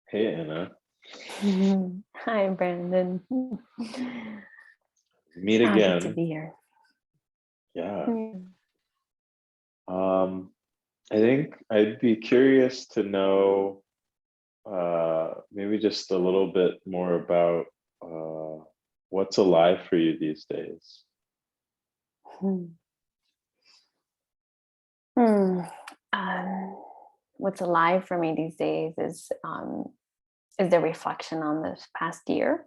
Hey Anna, Hi, Brandon. meet Good to again. be here. Yeah. Mm. I think I'd be curious to know maybe just a little bit more about what's alive for you these days. Hmm. Hmm. Um, what's alive for me these days is the reflection on this past year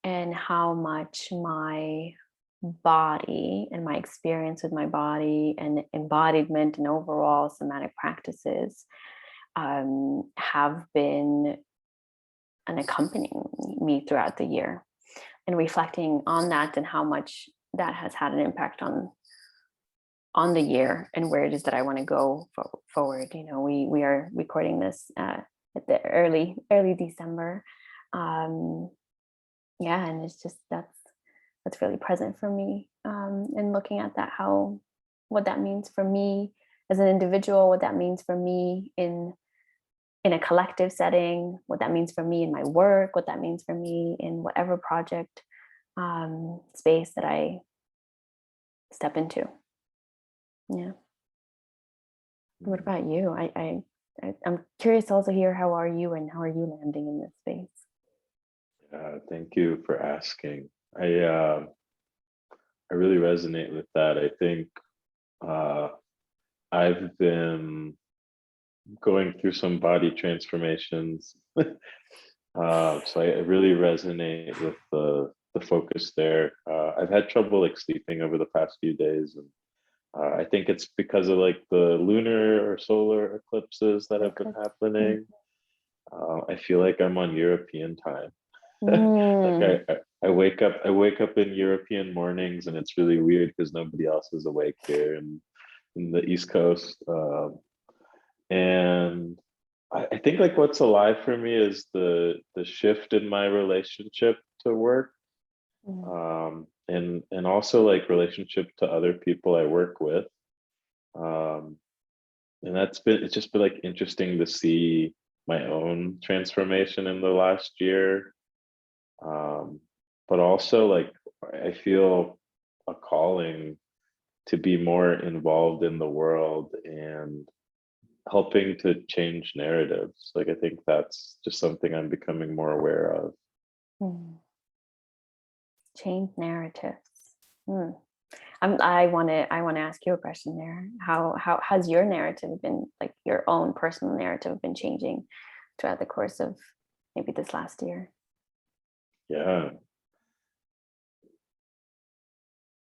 and how much my body and my experience with my body and embodiment and overall somatic practices have been and accompanying me throughout the year, and reflecting on that and how much that has had an impact on the year and where it is that I want to go forward. We are recording this at the early December. um yeah, and it's just that's really present for me, and looking at that, how what that means for me as an individual, what that means for me in a collective setting, what that means for me in my work, what that means for me in whatever project space that I step into. Yeah. What Mm. about you? I'm curious to also hear, how are you and how are you landing in this space? Thank you for asking. I really resonate with that. I think uh, I've been going through some body transformations. So I really resonate with the focus there. I've had trouble like sleeping over the past few days, and I think it's because of like the lunar or solar eclipses that have been Okay. happening. I feel like I'm on European time. Like Mm. I wake up in European mornings, and it's really weird because nobody else is awake here in the East Coast. And I think like what's alive for me is the shift in my relationship to work, Mm. and also like relationship to other people I work with. Um, and it's just been like interesting to see my own transformation in the last year. Um, but also like I feel a calling to be more involved in the world and helping to change narratives. Like I think that's just something I'm becoming more aware of. Mm. Change narratives. Mm. I want to ask you a question there. How has your narrative been, like your own personal narrative, been changing throughout the course of maybe this last year? Yeah.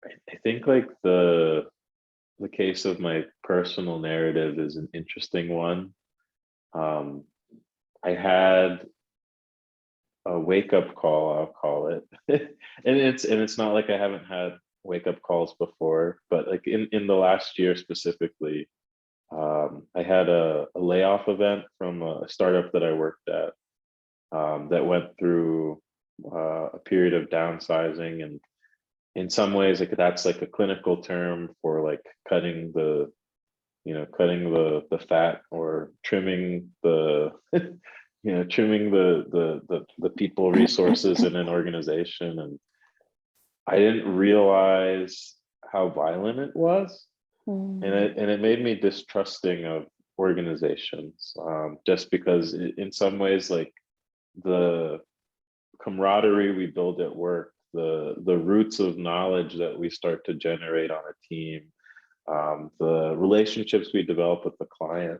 I think like the case of my personal narrative is an interesting one. Um, I had a wake up call, I'll call it. And it's not like I haven't had wake up calls before, but like in the last year specifically, I had a layoff event from a startup that I worked at, that went through a period of downsizing, and in some ways like that's like a clinical term for like cutting the fat, or trimming the trimming the people resources in an organization. And I didn't realize how violent it was, and Mm. it made me distrusting of organizations, just because in some ways like the camaraderie we build at work, the roots of knowledge that we start to generate on a team, the relationships we develop with the client,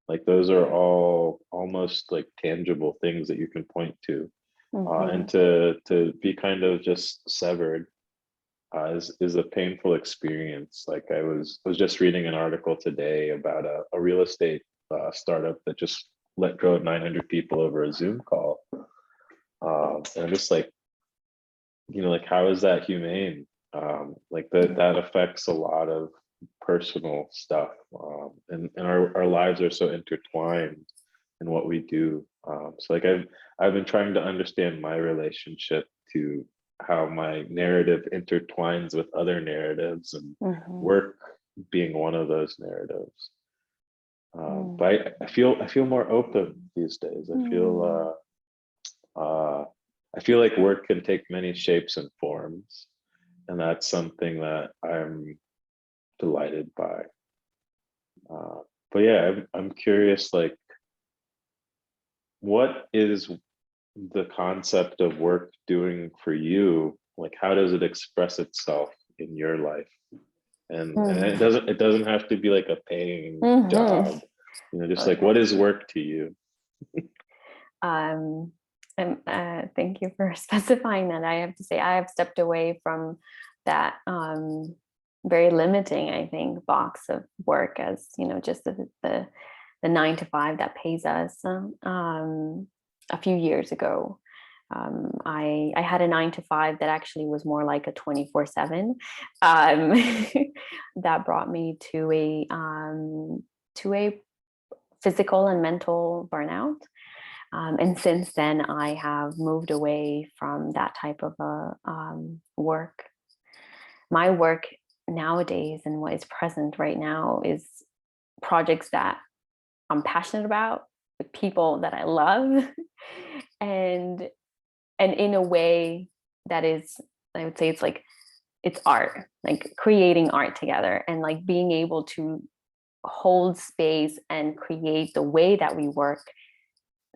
like those are all almost like tangible things that you can point to, and Mhm. to be kind of just severed, is a painful experience. Like I was just reading an article today about a real estate startup that just let go of 900 people over a Zoom call, and I'm just like, like how is that humane? Like that affects a lot of personal stuff, and our lives are so intertwined in what we do. So like I've been trying to understand my relationship to how my narrative intertwines with other narratives, and Mhm. work being one of those narratives. but I feel more open these days. I feel like work can take many shapes and forms, and that's something that I'm delighted by. But yeah, I'm curious, like, what is the concept of work doing for you? Like, how does it express itself in your life? And it doesn't have to be like a paying job, you know, just like, Okay. what is work to you? Um, and thank you for specifying that. I have to say, I have stepped away from that very limiting, I think, box of work as, you know, just the 9 to 5 that pays us. A few years ago, I had a 9 to 5 that actually was more like a 24/7. That brought me to a physical and mental burnout. And since then, I have moved away from that type of work. My work nowadays and what is present right now is projects that I'm passionate about, with people that I love, and in a way that is, I would say, it's art, like creating art together, and like being able to hold space and create the way that we work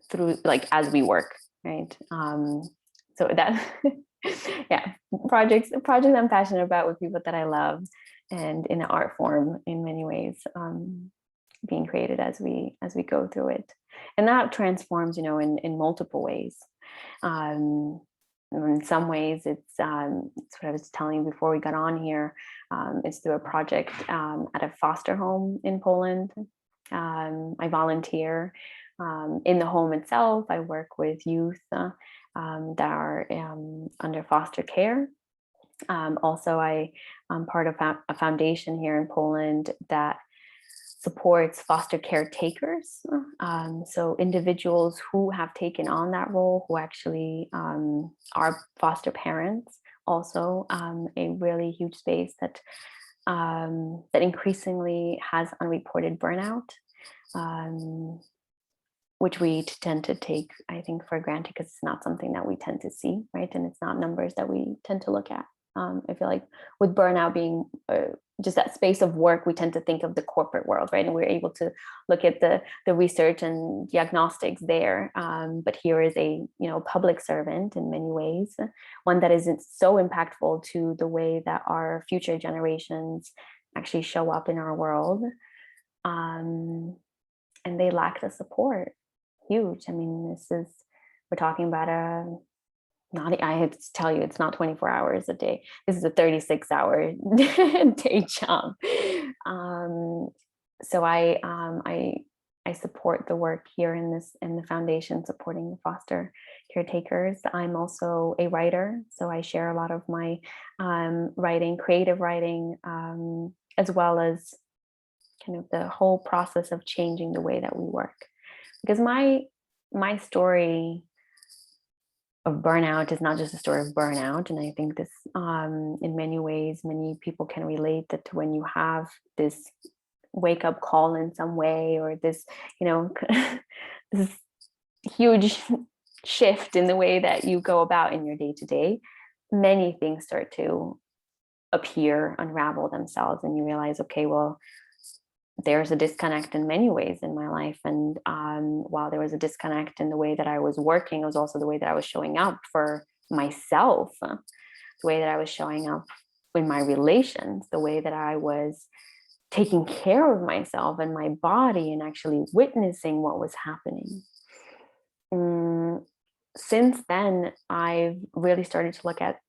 through, like, as we work, right? So that yeah, projects I'm passionate about, with people that I love, and in an art form in many ways, being created as we go through it. And that transforms, you know, in multiple ways. In some ways it's what I was telling you before we got on here. It's through a project at a foster home in Poland. I volunteer in the home itself. I work with youth that are under foster care. Also, I'm part of a foundation here in Poland that supports foster caretakers. So individuals who have taken on that role, who actually are foster parents. Also, a really huge space that that increasingly has unreported burnout, which we tend to take, I think, for granted, because it's not something that we tend to see, right? And it's not numbers that we tend to look at. I feel like with burnout being just that space of work, we tend to think of the corporate world, right? And we're able to look at the research and diagnostics there. But here is a, you know, public servant in many ways, one that isn't so impactful to the way that our future generations actually show up in our world. And they lack the support. Huge. I mean, we're talking about I have to tell you, it's not 24 hours a day. This is a 36-hour day job. So I support the work here in the foundation, supporting the foster caretakers. I'm also a writer, so I share a lot of my writing, creative writing, as well as kind of the whole process of changing the way that we work. Because my story of burnout is not just a story of burnout, and I think this, in many ways, many people can relate that when you have this wake up call in some way, or this, you know, this huge shift in the way that you go about in your day to day, many things start to appear, unravel themselves, and you realize, okay, well, there's a disconnect in many ways in my life. And while there was a disconnect in the way that I was working, it was also the way that I was showing up for myself, the way that I was showing up in my relations, the way that I was taking care of myself and my body, and actually witnessing what was happening. Since then, I've really started to look at,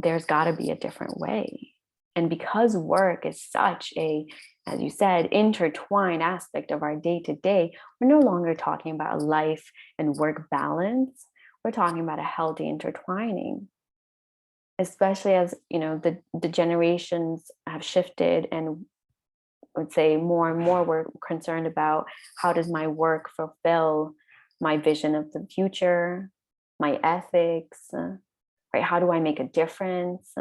there's got to be a different way. And because work is such a, as you said, intertwined aspect of our day to day, we're no longer talking about a life and work balance. We're talking about a healthy intertwining, especially as, you know, the generations have shifted, and I would say more and more we're concerned about, how does my work fulfill my vision of the future, my ethics, right? How do I make a difference?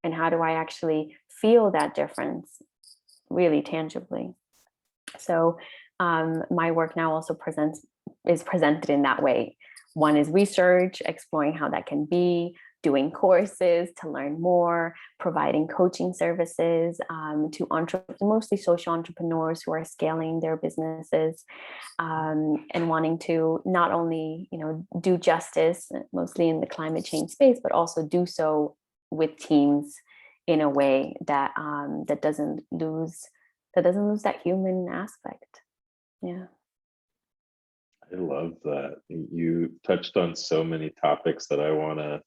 And how do I actually feel that difference really tangibly? So my work now also is presented in that way. One is research, exploring how that can be, doing courses to learn more, providing coaching services to mostly social entrepreneurs who are scaling their businesses, and wanting to not only, do justice, mostly in the climate change space, but also do so with teams in a way that doesn't lose that human aspect. Yeah. I love that. You touched on so many topics that I want to,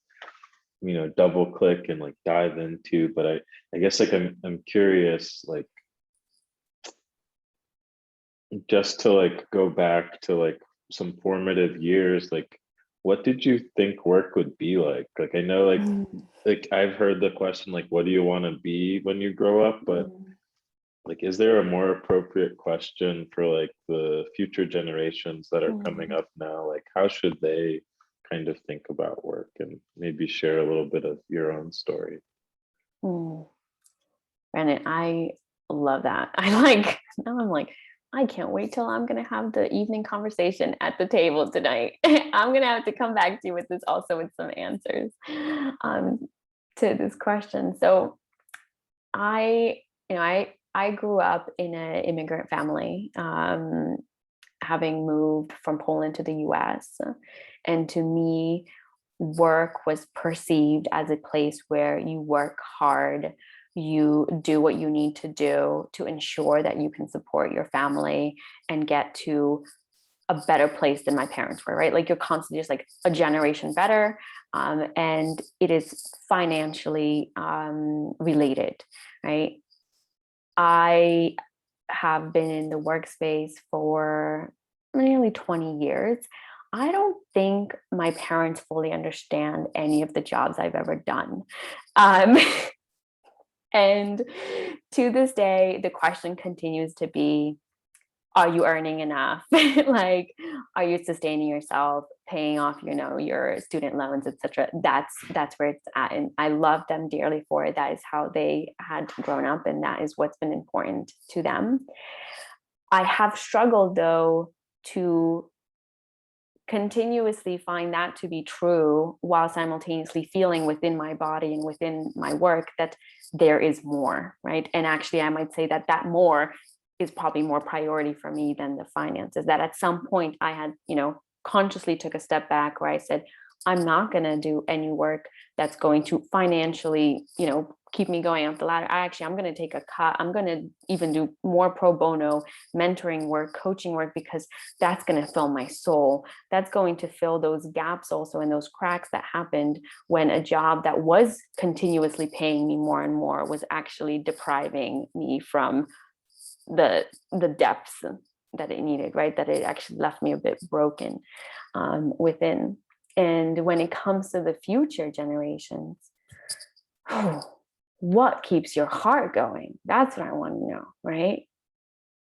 double click and like dive into, but I guess like I'm curious, like just to like go back to like some formative years, like what did you think work would be like? Like I know like I've heard the question like what do you want to be when you grow up, but like is there a more appropriate question for like the future generations that are coming up now? Like how should they kind of think about work, and maybe share a little bit of your own story? Brandon, I love that. Now I'm like, I can't wait till I'm going to have the evening conversation at the table tonight. I'm going to have to come back to you with this also with some answers um, to this question. So I, I grew up in an immigrant family, having moved from Poland to the US. And to me, work was perceived as a place where you work hard, you do what you need to do to ensure that you can support your family and get to a better place than my parents were, right? Like you're constantly just like a generation better. And it is financially related, right? I have been in the workspace for nearly 20 years. I don't think my parents fully understand any of the jobs I've ever done. Um, and to this day, the question continues to be, are you earning enough? Like, are you sustaining yourself, paying off, your student loans, etc. That's where it's at. And I love them dearly for it. That is how they had grown up, and that is what's been important to them. I have struggled though to continuously find that to be true while simultaneously feeling within my body and within my work that there is more, right? And actually, I might say that more is probably more priority for me than the finances. That at some point I had, consciously took a step back where I said, I'm not going to do any work that's going to financially, keep me going up the ladder. I'm going to take a cut. I'm going to even do more pro bono mentoring work, coaching work, because that's going to fill my soul. That's going to fill those gaps also, and those cracks that happened when a job that was continuously paying me more and more was actually depriving me from the depths that it needed, right? That it actually left me a bit broken within. And when it comes to the future generations, what keeps your heart going? That's what I want to know, right?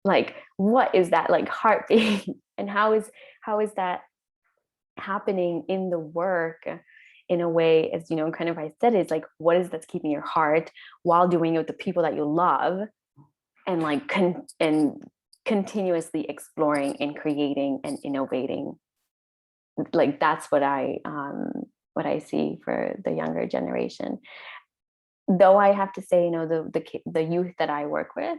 Like, what is that like heartbeat, and how is that happening in the work in a way, as kind of I said, is like, what is that's keeping your heart while doing it with the people that you love, and like and continuously exploring and creating and innovating. Like that's what I see for the younger generation. Though I have to say, the youth that I work with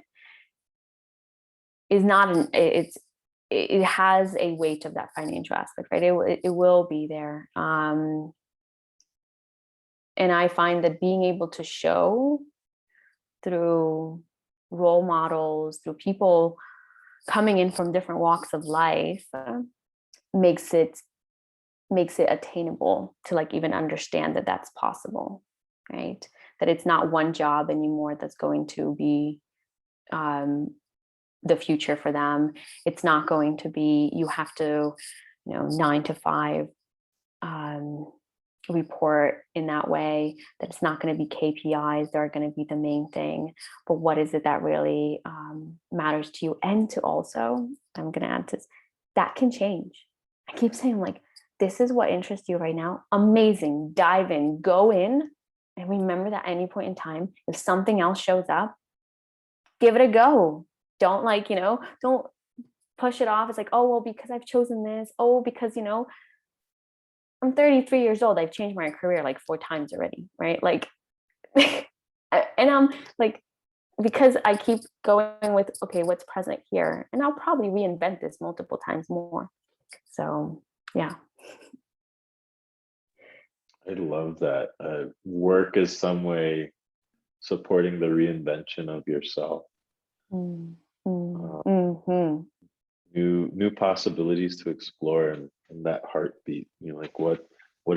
is not it has a weight of that financial aspect, right? It will be there. And I find that being able to show through role models, through people coming in from different walks of life, makes it attainable to like even understand that that's possible, right? That it's not one job anymore that's going to be the future for them. It's not going to be, you have to, 9 to 5 report in that way, that it's not going to be KPIs that are going to be the main thing, but what is it that really matters to you? And to also, I'm going to add this, that can change. I keep saying like, this is what interests you right now. Amazing. Dive in, go in. And remember that at any point in time, if something else shows up, give it a go. Don't like, don't push it off. It's like, oh, well, because I've chosen this. Oh, because, I'm 33 years old. I've changed my career like 4 times already, right? Like, and I'm like, because I keep going with, okay, what's present here? And I'll probably reinvent this multiple times more. So, yeah. I love that. Work is some way supporting the reinvention of yourself. Mm-hmm. New possibilities to explore, and that heartbeat, like what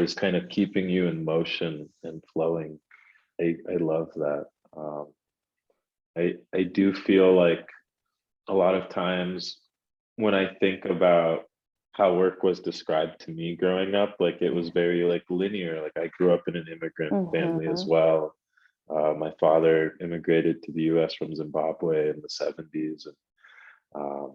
is kind of keeping you in motion and flowing. I love that. I do feel like a lot of times when I think about how work was described to me growing up, like it was very like linear. Like I grew up in an immigrant family as Mm-hmm. well. My father immigrated to the US from Zimbabwe in the 70s. And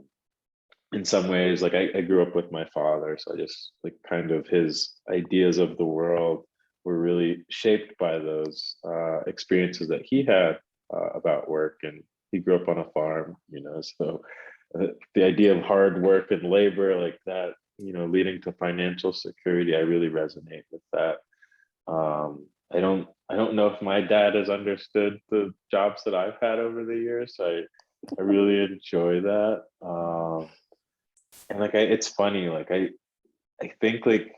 in some ways, like I grew up with my father. So I just like kind of his ideas of the world were really shaped by those experiences that he had about work. And he grew up on a farm, so the idea of hard work and labor like that, leading to financial security, I really resonate with that. I don't know if my dad has understood the jobs that I've had over the years. So I really enjoy that. And like it's funny, like I think like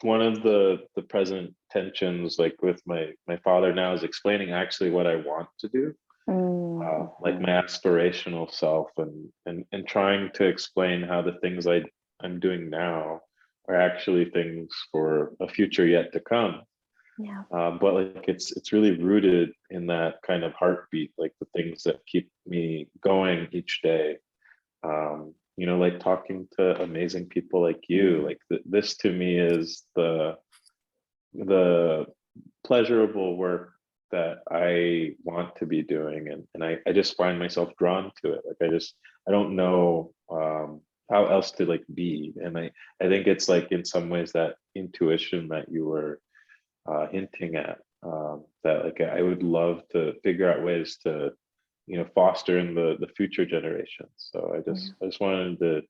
one of the present tensions like with my father now is explaining actually what I want to do, like my Mm-hmm. aspirational self, and trying to explain how the things I'm doing now are actually things for a future yet to come. Yeah. But like it's really rooted in that kind of heartbeat, like the things that keep me going each day. Like talking to amazing people like you, like this to me is the pleasurable work that I want to be doing, and I just find myself drawn to it. Like I don't know how else to like be. And I think it's like in some ways that intuition that you were hinting at, that like I would love to figure out ways to foster in the future generations. So Yeah. I just wanted to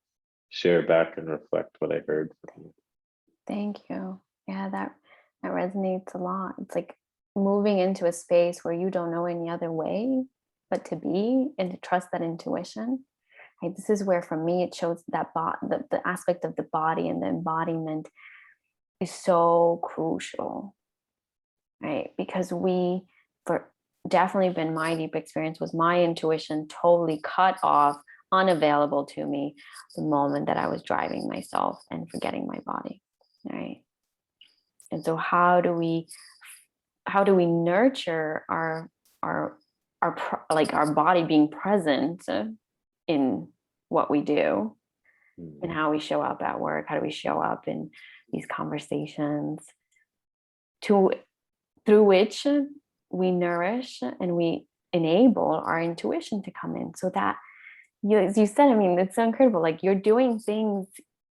share back and reflect what I heard from you. Thank you. Yeah, that resonates a lot. It's like moving into a space where you don't know any other way but to be and to trust that intuition. Right? This is where, for me, it shows that the aspect of the body and the embodiment is so crucial, right? Because for definitely been my deep experience was my intuition totally cut off, unavailable to me the moment that I was driving myself and forgetting my body, right? And so how do we nurture like our body being present in what we do and Mm. how we show up at work? How do we show up in these conversations to through which we nourish and we enable our intuition to come in, so that as you said, I mean, it's so incredible. Like you're doing things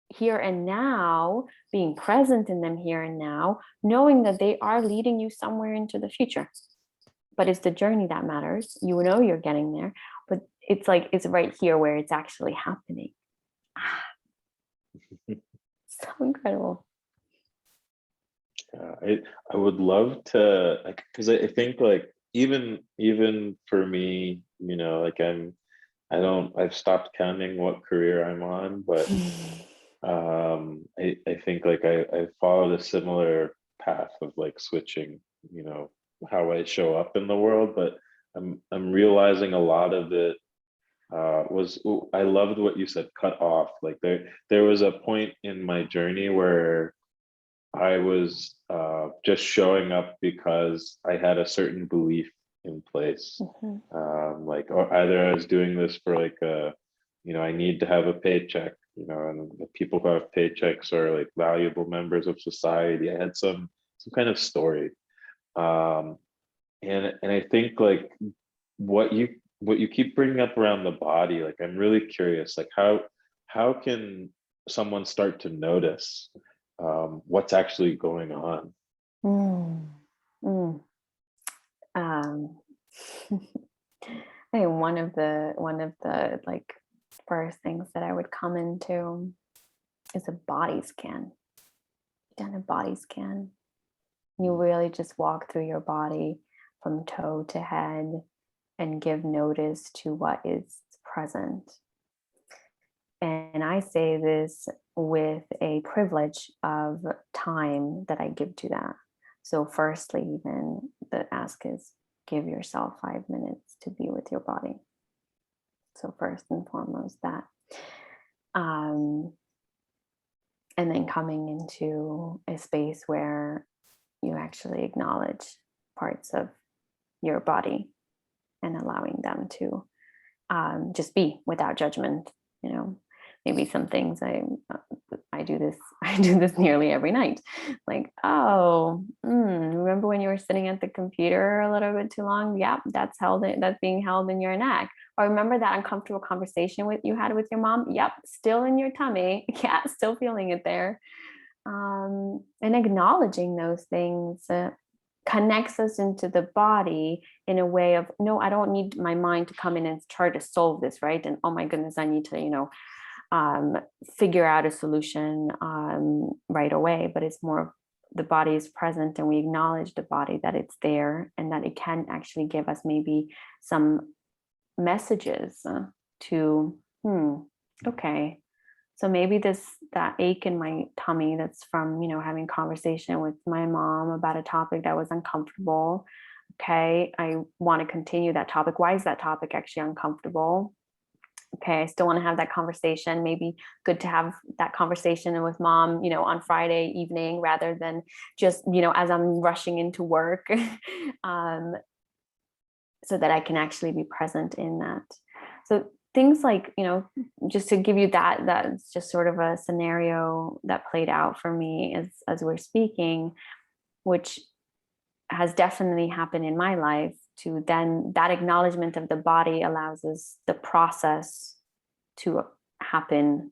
here and now, being present in them here and now, knowing that they are leading you somewhere into the future. But it's the journey that matters. You know you're getting there, but it's like it's right here where it's actually happening. So incredible. I would love to, like, because I think like even for me, like I've stopped counting what career I'm on, but I think like I followed a similar path of like switching, how I show up in the world. But I'm realizing a lot of it was, I loved what you said, cut off. Like there was a point in my journey where I was just showing up because I had a certain belief in place. Mhm. Like, or either I was doing this for like I need to have a paycheck, and the people who have paychecks are like valuable members of society. I had some kind of story. Um, and I think like what you keep bringing up around the body, like I'm really curious, like how can someone start to notice what's actually going on? Mm. Mm. Um, I think one of the like first things that I would come into is a body scan. Done a body scan. You really just walk through your body from toe to head and give notice to what is present. And I say this with a privilege of time that I give to that. So, firstly, even the ask is give yourself 5 minutes to be with your body. So, first and foremost, that. And then coming into a space where you actually acknowledge parts of your body and allowing them to just be without judgment. Maybe some things I do this I do this nearly every night. Like, oh, remember when you were sitting at the computer a little bit too long? Yep, that's being held in your neck. Or remember that uncomfortable conversation you had with your mom? Yep, still in your tummy. Yeah, still feeling it there. And acknowledging those things connects us into the body in a way of, no, I don't need my mind to come in and try to solve this, right? And oh my goodness, I need to, figure out a solution right away. But it's more of the body is present and we acknowledge the body, that it's there and that it can actually give us maybe some messages to, okay, so maybe that ache in my tummy that's from, having conversation with my mom about a topic that was uncomfortable. Okay, I want to continue that topic. Why is that topic actually uncomfortable? Okay, I still want to have that conversation. Maybe good to have that conversation with mom, on Friday evening rather than just, as I'm rushing into work, so that I can actually be present in that. So things like, just to give you that's just sort of a scenario that played out for me as we're speaking, which has definitely happened in my life. To then that acknowledgement of the body allows us the process to happen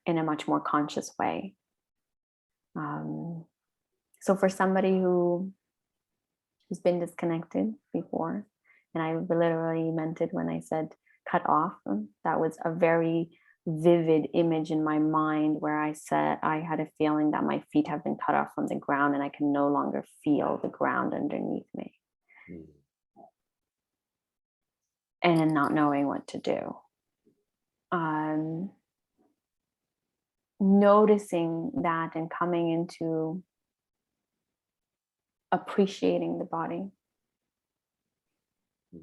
in a much more conscious way. So for somebody who's been disconnected before, and I literally meant it when I said cut off, that was a very vivid image in my mind where I said I had a feeling that my feet have been cut off from the ground and I can no longer feel the ground underneath me. And not knowing what to do. Noticing that and coming into appreciating the body.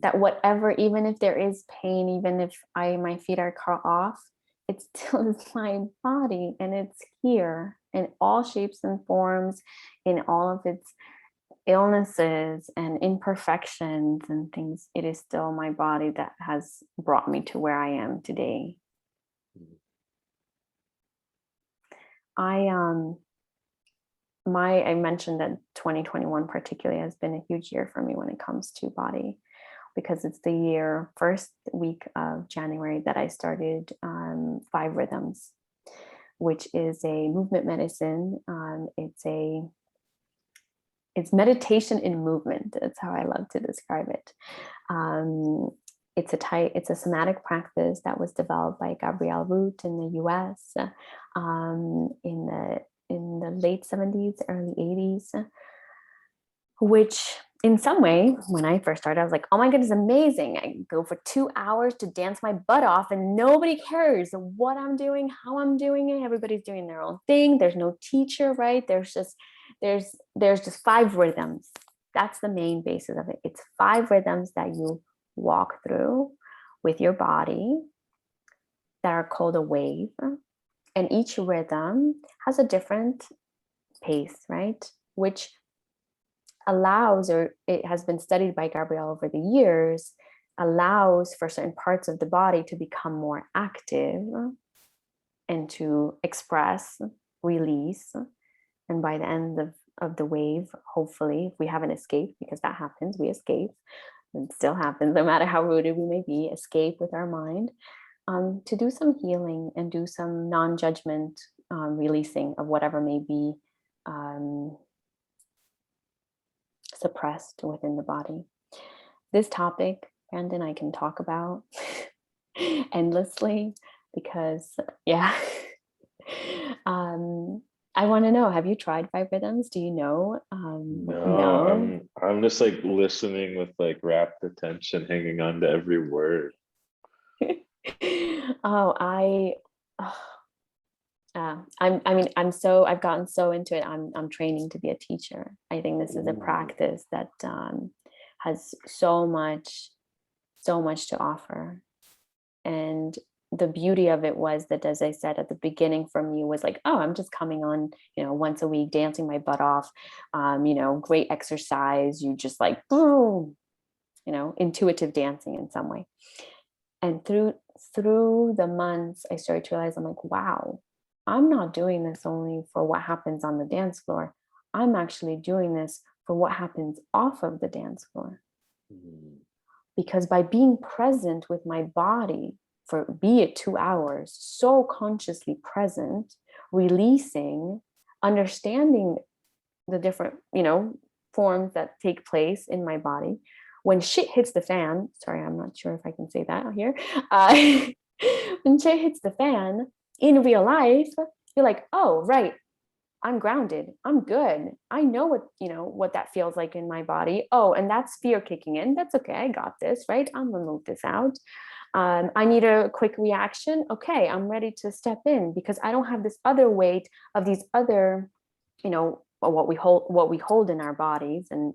That whatever, even if there is pain, even if my feet are cut off, it still is my body and it's here in all shapes and forms, in all of its illnesses and imperfections and things. It is still my body that has brought me to where I am today. I mentioned that 2021 particularly has been a huge year for me when it comes to body, because it's the first week of January that I started 5 Rhythms, which is a movement medicine. It's meditation in movement. That's how I love to describe it. It's a somatic practice that was developed by Gabrielle Root in the US in the late 70s, early 80s, which in some way, when I first started, I was like, oh my goodness, amazing. I go for 2 hours to dance my butt off and nobody cares what I'm doing, how I'm doing it. Everybody's doing their own thing. There's no teacher, right? There's just 5 rhythms. That's the main basis of it. It's 5 rhythms that you walk through with your body that are called a wave. And each rhythm has a different pace, right? Which allows, or it has been studied by Gabrielle over the years, allows for certain parts of the body to become more active and to express, release. And by the end of the wave, hopefully, if we haven't escaped, because that happens, we escape. It still happens, no matter how rooted we may be, escape with our mind, to do some healing and do some non-judgment releasing of whatever may be suppressed within the body. This topic Brandon, I can talk about endlessly because, yeah. I want to know, have you tried five rhythms? Do you know? No, No. I'm just like listening with like rapt attention, hanging on to every word. Oh, I mean, I've gotten so into it. I'm training to be a teacher. I think this is a Ooh. practice that has so much to offer. And the beauty of it was that, as I said at the beginning, for me was like, oh, I'm just coming on, once a week, dancing my butt off, great exercise. You just like, boom, intuitive dancing in some way. And through the months, I started to realize, I'm like, wow, I'm not doing this only for what happens on the dance floor. I'm actually doing this for what happens off of the dance floor. Mm. Because by being present with my body for, be it 2 hours, so consciously present, releasing, understanding the different, forms that take place in my body. When shit hits the fan, sorry, I'm not sure if I can say that here. When shit hits the fan in real life, you're like, oh, right, I'm grounded. I'm good. I know what that feels like in my body. Oh, and that's fear kicking in. That's okay. I got this, right? I'm gonna move this out. I need a quick reaction. Okay, I'm ready to step in because I don't have this other weight of these other, what we hold in our bodies. And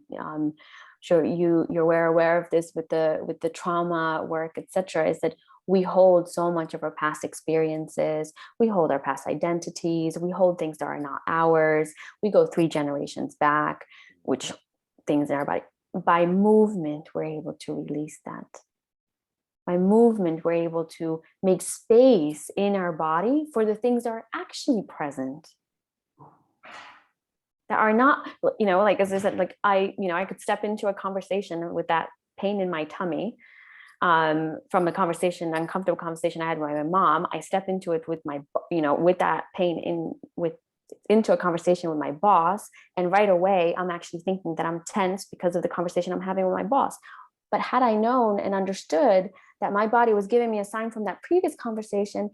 sure you're aware of this with the trauma work, etc. Is that we hold so much of our past experiences, we hold our past identities, we hold things that are not ours, we go 3 generations back, which things in our body. By movement, we're able to release that. By movement, we're able to make space in our body for the things that are actually present, that are not, like, as I said, like I could step into a conversation with that pain in my tummy, from uncomfortable conversation I had with my mom. I step into it with with that pain into a conversation with my boss, and right away I'm actually thinking that I'm tense because of the conversation I'm having with my boss. But had I known and understood that my body was giving me a sign from that previous conversation,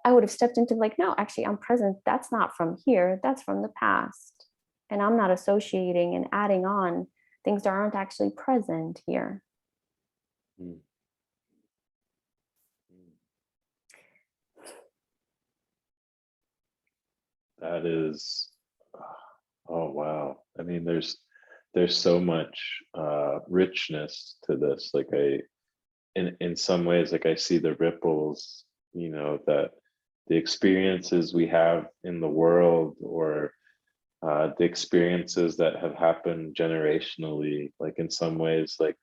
I would have stepped into like, no, actually, I'm present. That's not from here. That's from the past. And I'm not associating and adding on things that aren't actually present here. Mm. That is, oh wow. I mean, there's so much richness to this. Like in some ways, like I see the ripples, that the experiences we have in the world, or the experiences that have happened generationally, like in some ways, like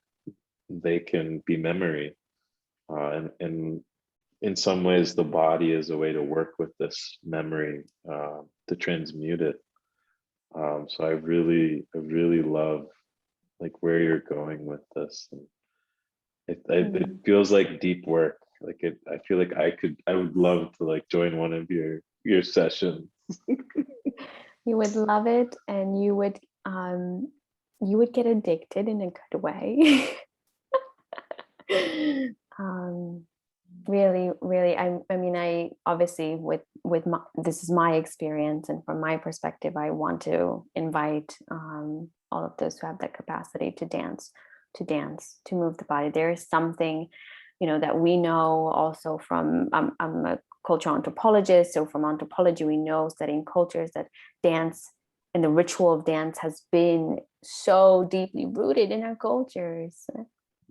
they can be memory. And in some ways, the body is a way to work with this memory, to transmute it. So I really love like where you're going with this. And it feels like deep work. Like I feel like I would love to like join one of your sessions. You would love it, and you would get addicted in a good way. um, really, I mean, I obviously this is my experience, and from my perspective, I want to invite all of those who have that capacity to dance, to move the body. There is something, that we know also from, I'm a cultural anthropologist, so from anthropology we know, studying cultures, that dance and the ritual of dance has been so deeply rooted in our cultures,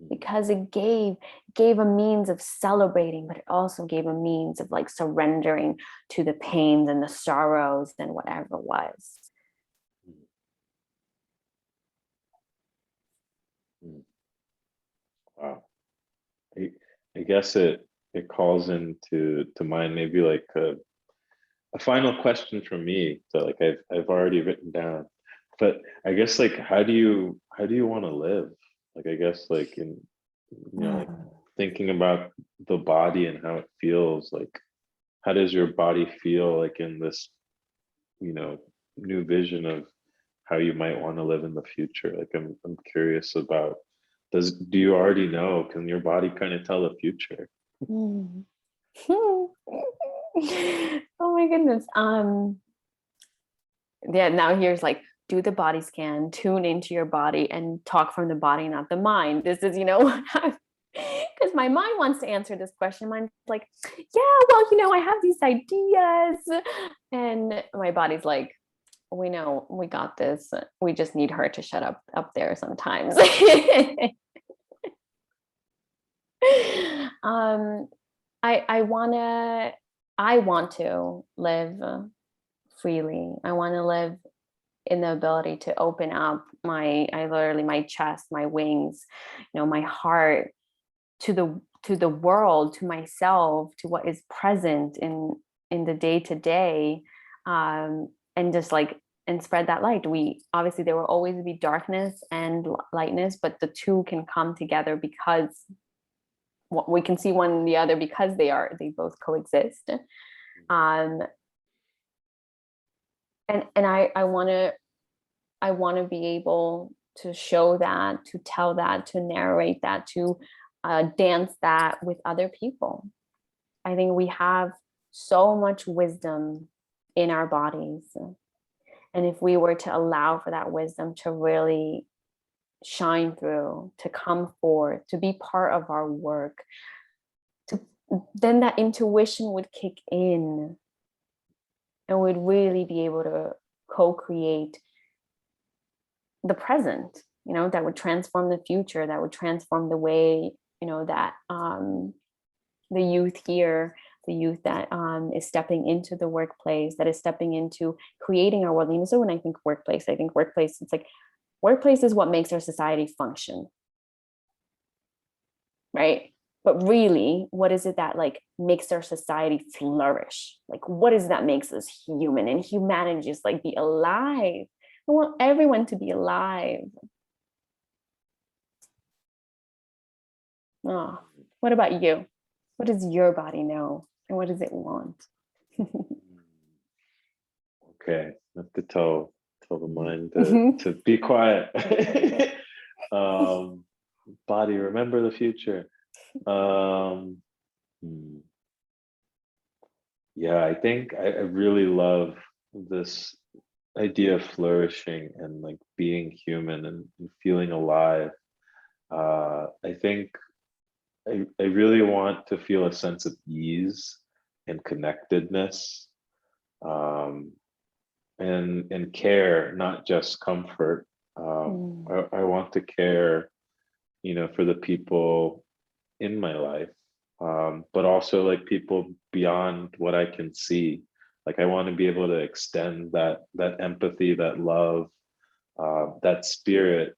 because it gave a means of celebrating, but it also gave a means of like surrendering to the pains and the sorrows and whatever was. Mm. Wow. I guess it calls into to mind maybe like a final question from me that like I've already written down. But I guess like how do you want to live? Like I guess like in like thinking about the body and how it feels, like how does your body feel like in this, you know, new vision of how you might want to live in the future? Like I'm curious about do you already know? Can your body kind of tell the future? Mm. Oh my goodness. Yeah, now here's like, do the body scan, tune into your body and talk from the body, not the mind. This is, because my mind wants to answer this question. Mine's like, yeah, well, I have these ideas. And my body's like, we know, we got this. We just need her to shut up there sometimes. I want to live freely. I want to live in the ability to open up my chest, my wings, my heart to the world, to myself, to what is present in the day to day, and just like, and spread that light. Obviously there will always be darkness and lightness, but the two can come together because we can see one and the other because they both coexist. And I want to be able to show that, to tell that, to narrate that, to dance that with other people. I think we have so much wisdom in our bodies. And if we were to allow for that wisdom to really shine through, to come forth, to be part of our work, then that intuition would kick in and we'd really be able to co-create the present, that would transform the future, that would transform the way, that the youth here, the youth that is stepping into the workplace, that is stepping into creating our world. So when I think workplace, it's like, workplace is what makes our society function, right? But really, what is it that like makes our society flourish? Like, what is that makes us human? And humanity is like, be alive. I want everyone to be alive. Oh, what about you? What does your body know? And what does it want? Okay, I have to tell the mind to be quiet. Body, remember the future. Yeah, I think I really love this idea of flourishing and like being human and feeling alive. I think I really want to feel a sense of ease and connectedness, um, and care, not just comfort. I want to care, for the people in my life, but also like people beyond what I can see. Like I want to be able to extend that empathy, that love, that spirit,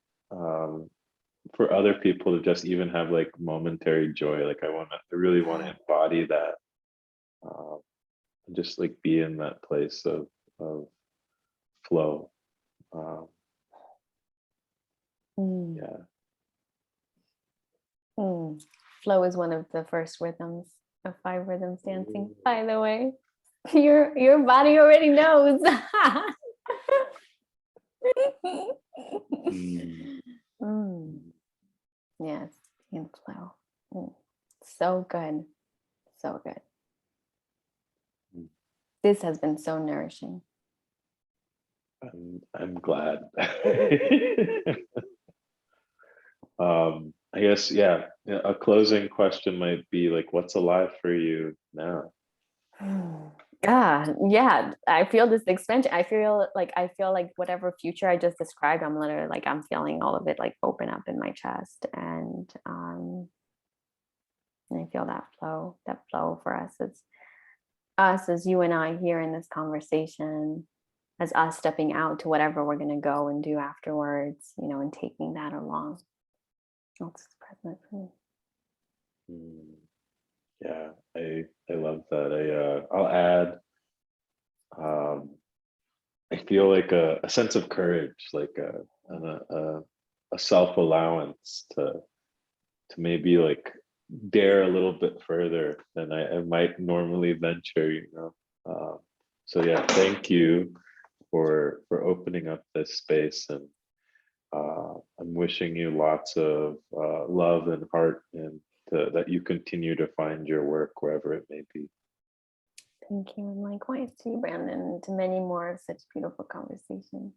for other people to just even have like momentary joy. Like I really want to embody that, and just like be in that place of flow. Yeah. Flow is one of the first rhythms of 5 rhythms dancing, by the way. Your body already knows. Yes, in flow. So good. So good. This has been so nourishing. I'm glad. I guess, yeah, a closing question might be like, what's alive for you now? Yeah, I feel this expansion. I feel like whatever future I just described, I'm literally like, I'm feeling all of it like open up in my chest. And I feel that flow for us as you and I here in this conversation, as us stepping out to whatever we're going to go and do afterwards, and taking that along. That's present for me. Yeah, I love that. I'll add, I feel like a sense of courage, like a self-allowance to maybe like dare a little bit further than I might normally venture. So yeah, thank you for opening up this space I'm wishing you lots of love and heart, and that you continue to find your work wherever it may be. Thank you. And likewise to you, Brandon, and to many more of such beautiful conversations.